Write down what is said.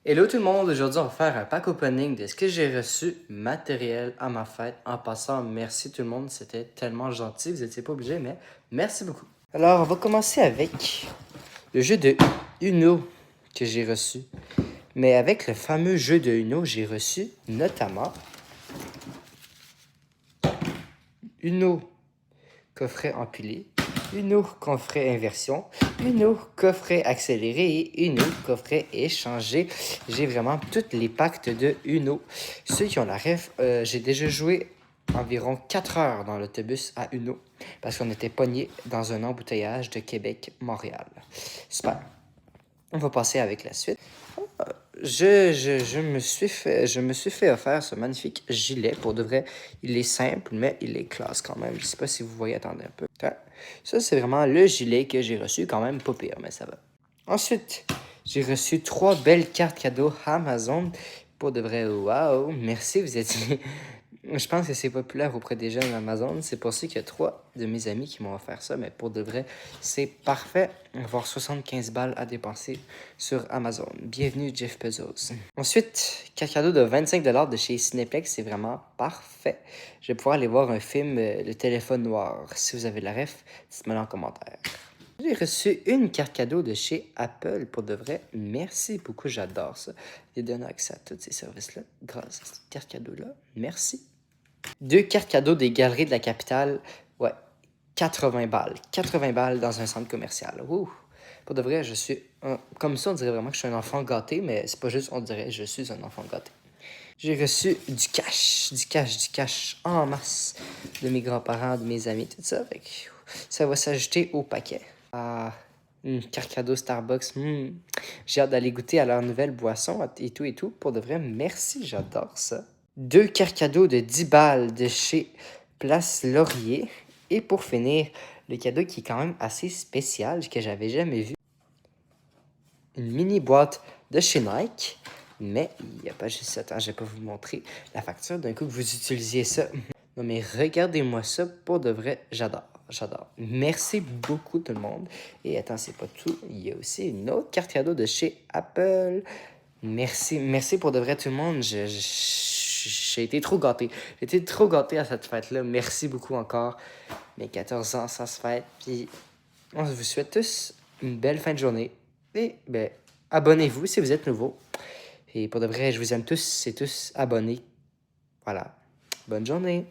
Hello tout le monde, aujourd'hui on va faire un pack opening de ce que j'ai reçu matériel à ma fête. En passant, merci tout le monde, c'était tellement gentil, vous n'étiez pas obligés, mais merci beaucoup. Alors on va commencer avec le jeu de Uno que j'ai reçu. Mais avec le fameux jeu de Uno, j'ai reçu notamment Uno coffret empilé, Uno coffret inversion, Uno coffret accéléré et Uno coffret échangé. J'ai vraiment tous les packs de Uno. Ceux qui ont la ref, j'ai déjà joué environ 4 heures dans l'autobus à Uno parce qu'on était pognés dans un embouteillage de Québec-Montréal. Super. On va passer avec la suite. Je me suis fait offrir ce magnifique gilet. Pour de vrai, il est simple, mais il est classe quand même. Je sais pas si vous voyez, attendez un peu. Ça, c'est vraiment le gilet que j'ai reçu, quand même pas pire, mais ça va. Ensuite, j'ai reçu 3 belles cartes cadeaux Amazon. Pour de vrai, waouh, merci, vous êtes... Je pense que c'est populaire auprès des jeunes Amazon. C'est pour ça qu'il y a 3 de mes amis qui m'ont offert ça. Mais pour de vrai, c'est parfait. On va avoir 75 balles à dépenser sur Amazon. Bienvenue, Jeff Bezos. Ensuite, carte cadeau de 25 $ de chez Cineplex. C'est vraiment parfait. Je vais pouvoir aller voir un film, Le téléphone noir. Si vous avez la ref, dites-moi en commentaire. J'ai reçu une carte cadeau de chez Apple, pour de vrai. Merci beaucoup, j'adore ça. J'ai donné accès à tous ces services-là grâce à cette carte cadeau-là. Merci. 2 cartes cadeaux des Galeries de la Capitale. Ouais, 80 balles. 80 balles dans un centre commercial. Ouh. Pour de vrai, je suis... Comme ça, on dirait vraiment que je suis un enfant gâté, mais c'est pas juste on dirait je suis un enfant gâté. J'ai reçu du cash en masse de mes grands-parents, de mes amis, tout ça. Fait que ça va s'ajouter au paquet. Ah, une carte cadeau Starbucks. J'ai hâte d'aller goûter à leur nouvelle boisson et tout. Pour de vrai, merci, j'adore ça. 2 cartes cadeaux de 10 balles de chez Place Laurier. Et pour finir, le cadeau qui est quand même assez spécial, que j'avais jamais vu. Une mini boîte de chez Nike. Mais il n'y a pas juste ça. Attends, je vais pas vous montrer la facture d'un coup que vous utilisiez ça. Non, mais regardez-moi ça. Pour de vrai, j'adore. J'adore. Merci beaucoup tout le monde. Et attends, c'est pas tout. Il y a aussi une autre carte cadeau de chez Apple. Merci pour de vrai tout le monde. J'ai été trop gâté. J'ai été trop gâté à cette fête-là. Merci beaucoup encore. Mes 14 ans, ça se fête. Puis on vous souhaite tous une belle fin de journée. Et ben, abonnez-vous si vous êtes nouveau. Et pour de vrai, je vous aime tous et tous abonnés. Voilà. Bonne journée.